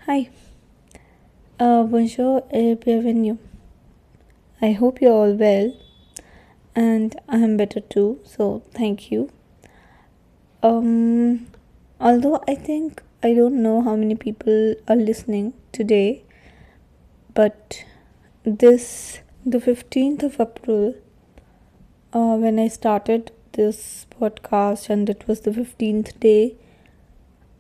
Hi, bonjour et bienvenue. I hope you're all well, and I'm better too, so thank you. Although I don't know how many people are listening today, but the 15th of April, when I started this podcast, and it was the 15th day,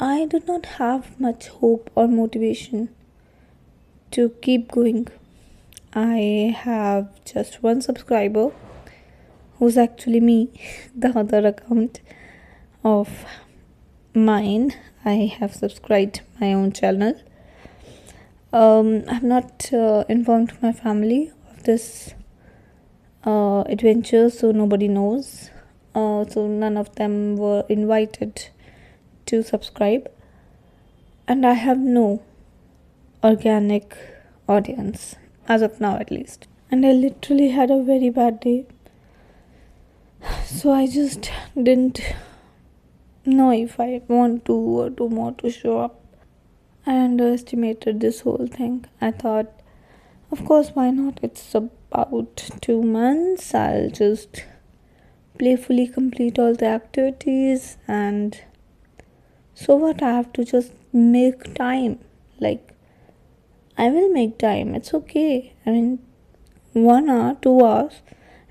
I did not have much hope or motivation to keep going. I have just one subscriber who's actually me. The other account of mine, I have subscribed my own channel. I've not informed my family of this adventure, so nobody knows. So none of them were invited to subscribe, and I have no organic audience as of now, at least. And I literally had a very bad day, so I just didn't know if I want to or do more to show up. I underestimated this whole thing. I thought, of course, why not? It's about 2 months. I'll just playfully complete all the activities, and so what? I have to just make time. Like, I will make time. It's okay. I mean, 1 hour, 2 hours,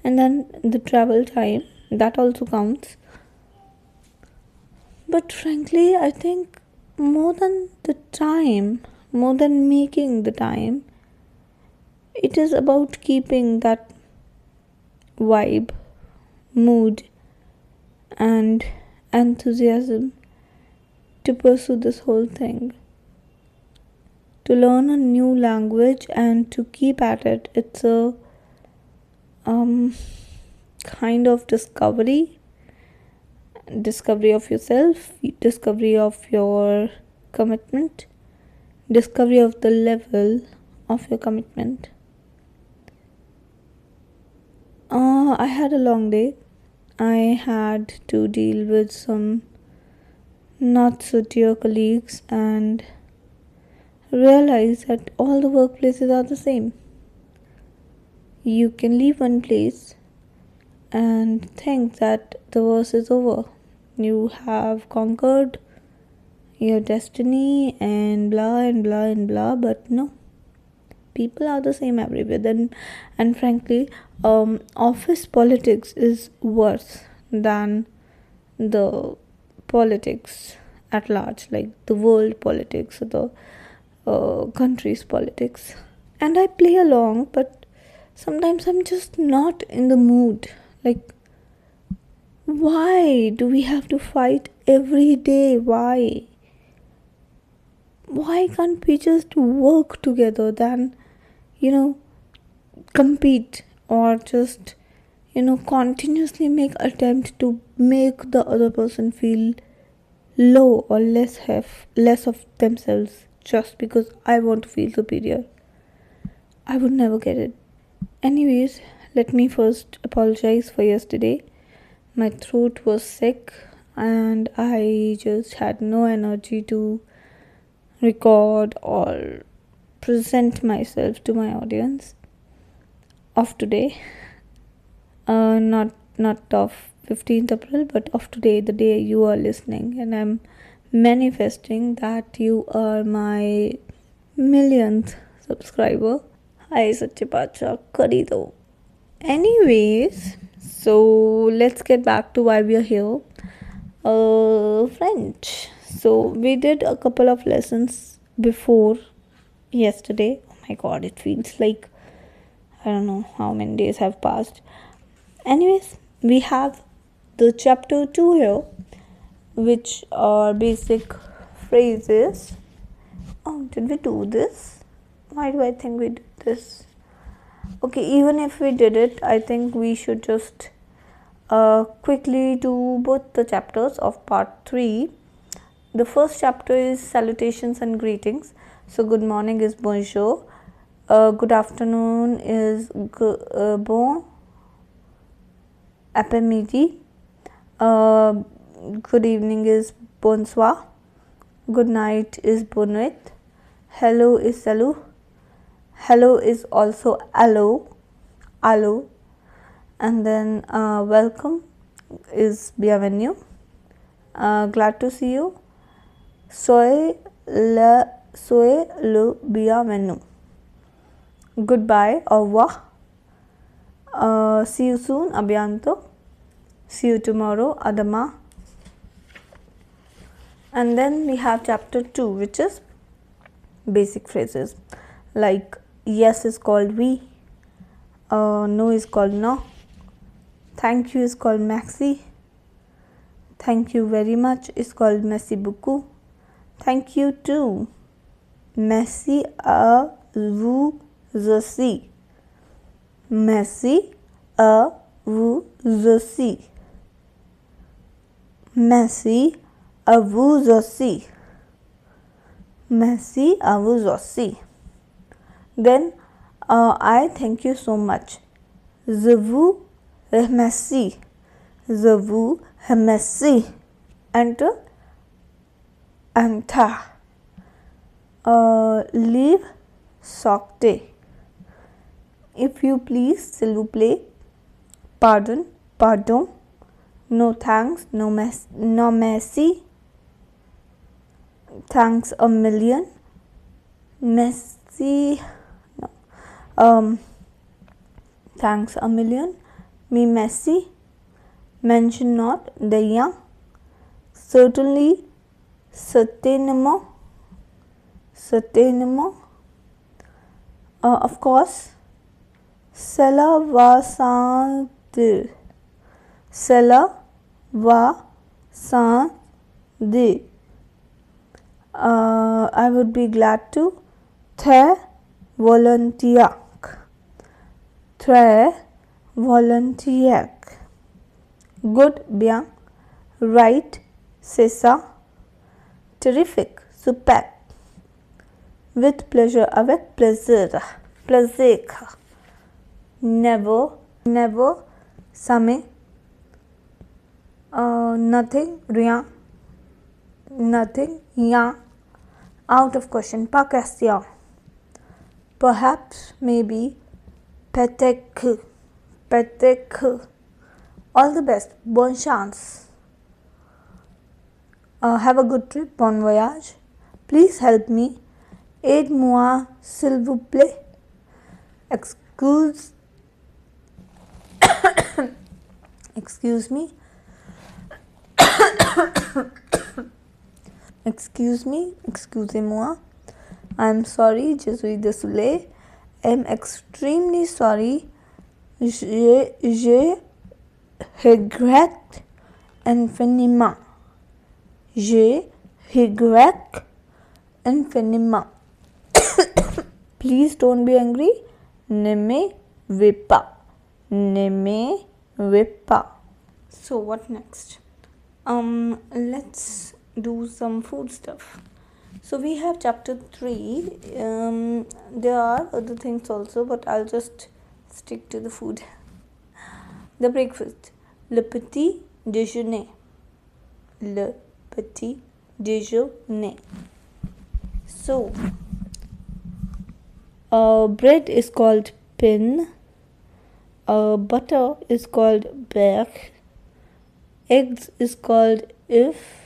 and then the travel time, that also counts. But frankly, I think more than the time, more than making the time, it is about keeping that vibe, mood, and enthusiasm to pursue this whole thing. To learn a new language and to keep at it, it's a kind of discovery of yourself, discovery of your commitment, discovery of the level of your commitment. I had a long day. I had to deal with some not so dear colleagues and realize that all the workplaces are the same. You can leave one place and think that the worst is over. You have conquered your destiny and blah and blah and blah, but no. People are the same everywhere. And frankly, office politics is worse than the politics at large, like the world politics or the country's politics. And I play along, but sometimes I'm just not in the mood. Like, why do we have to fight every day? Why can't we just work together than compete, or just continuously make attempt to make the other person feel low or less of themselves just because I want to feel superior? I would never get it. Anyways, let me first apologize for yesterday. My throat was sick and I just had no energy to record or present myself to my audience of today. Not of 15th April, but of today, the day you are listening. And I'm manifesting that you are my millionth subscriber. Hi, Sache Pacha, kari do. Anyways, so let's get back to why we are here. French. So we did a couple of lessons before yesterday. Oh my god, it feels like I don't know how many days have passed. Anyways, we have the chapter 2 here, which are basic phrases. Oh, did we do this? Why do I think we did this? Okay, even if we did it, I think we should just quickly do both the chapters of part 3. The first chapter is salutations and greetings. So good morning is bonjour, good afternoon is bon après-midi, good evening is bonsoir, good night is bonne nuit, Hello is salut. Hello is also allo. Allo. And then welcome is bienvenue. Glad to see you. Soyez le bienvenu. Goodbye, au revoir. See you soon, a bientôt. See you tomorrow, adama. And then we have chapter 2, which is basic phrases. Like yes is called oui, no is called no, thank you is called merci, thank you very much is called merci beaucoup, thank you too, merci à vous aussi, merci à vous aussi, merci à vous aussi, merci à vous aussi. Then I thank you so much. Je vous remercie. Je vous remercie. Enter. Anta. Leave. Sortez. If you please, s'il vous plaît. Pardon. Pardon. No thanks. No merci. Thanks a million. Merci. Thanks a million. Me messy. Mention not the young. Certainly. Certainement. Certainement. Of course. Cela va sans dire. Cela va sans dire. I would be glad to. Très volontiers. Très volontiers. Good, bien. Right, c'est ça. Terrific, super. With pleasure, avec plaisir. Plaisir. Never, never. Jamais. Nothing, rien. Nothing, rien. Out of question, pas question. Perhaps, maybe, peut-être, peut-être. All the best, bonne chance. Have a good trip, bon voyage. Please help me. Aide-moi, s'il vous plaît. Excuse me. Excuse me, excusez-moi. I'm sorry, je suis désolé. I'm extremely sorry. Je regrette infiniment. Je regrette infiniment. Please don't be angry. Ne me veux pas. Ne me veux pas. So what next? Let's do some food stuff. So we have chapter 3. There are other things also, but I'll just stick to the food. The breakfast. Le petit déjeuner. Le petit déjeuner. So, bread is called pain. Butter is called beurre. Eggs is called if.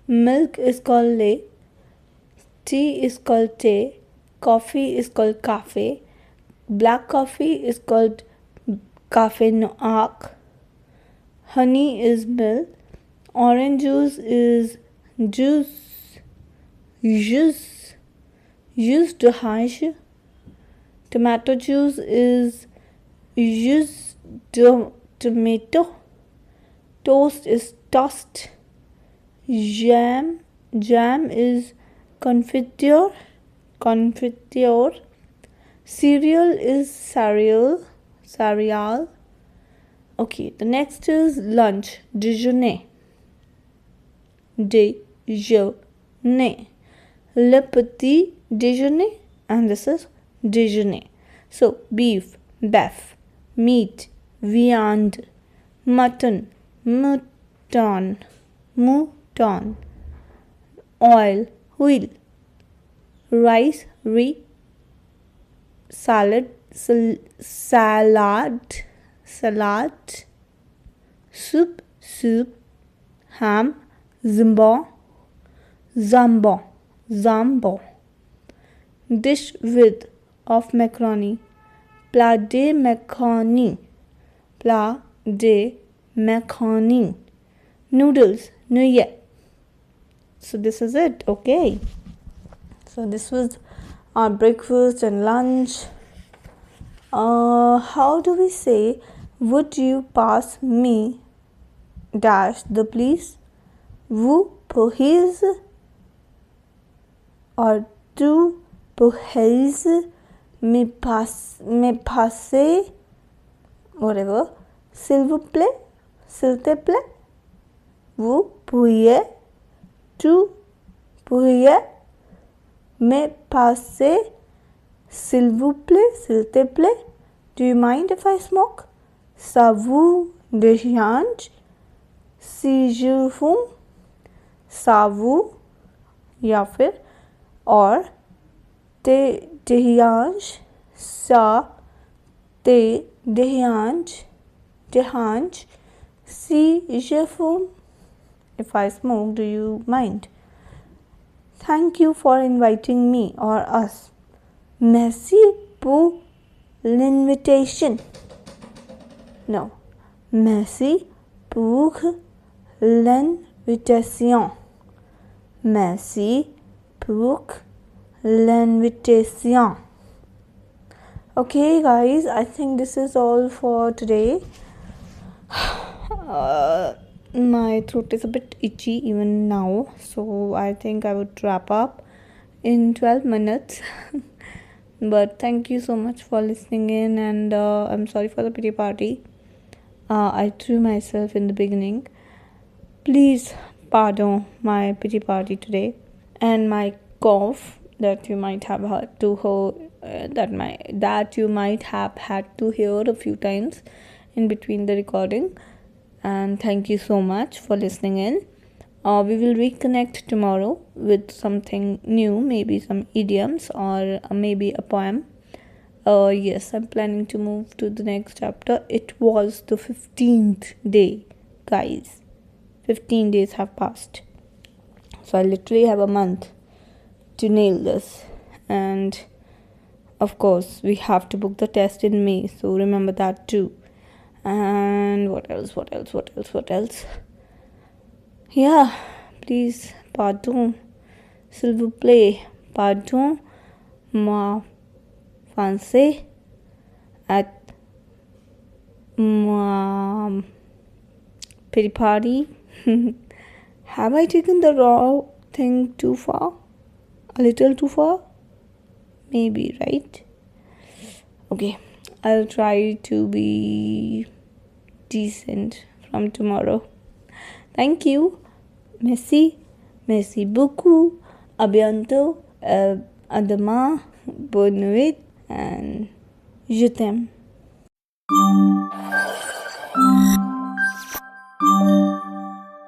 Milk is called lait. Tea is called tea. Coffee is called café. Black coffee is called café noir. Honey is milk. Orange juice is juice. Jus d'orange. Tomato juice is jus de tomato. Toast is toast. Jam is confiture. Cereal is cereal. Okay, the next is lunch. Déjeuner. Le petit déjeuner, and this is déjeuner. So beef, beef, meat, viande, mutton, mouton, oil, wheel. Rice, salad, salad. Soup, ham, zambo. Dish with of macaroni, plat de macaroni. Noodles, nouillet. So this is it. Okay, so this was our breakfast and lunch. How do we say, would you pass me dash the please? Vous pourriez or tu pourrais me passer, whatever, s'il vous plaît, s'il te plaît. Vous pourriez, tu pourriez me passer, s'il vous plaît, s'il te plaît. Do you mind if I smoke? Ça vous dérange si je fume? Ça vous या फिर और te dérange ça te dérange si je fume? If I smoke, do you mind? Thank you for inviting me or us. Merci pour l'invitation. No. Merci pour l'invitation. Merci pour l'invitation. Okay, guys, I think this is all for today. My throat is a bit itchy even now, so I think I would wrap up in 12 minutes. But thank you so much for listening in, and I'm sorry for the pity party. I threw myself in the beginning. Please pardon my pity party today and my cough that you might have had to that you might have had to hear a few times in between the recording. And thank you so much for listening in. We will reconnect tomorrow with something new, maybe some idioms or maybe a poem. Yes, I'm planning to move to the next chapter. It was the 15th day, guys. 15 days have passed. So I literally have a month to nail this. And of course, we have to book the test in May. So remember that too. And what else? Yeah, please, pardon, s'il vous plaît, pardon, moi, français, at moi, pity party. Have I taken the raw thing too far? A little too far? Maybe, right? Okay, I'll try to be decent from tomorrow. Thank you. Merci beaucoup. À bientôt. À demain. Bonne nuit. And je t'aime.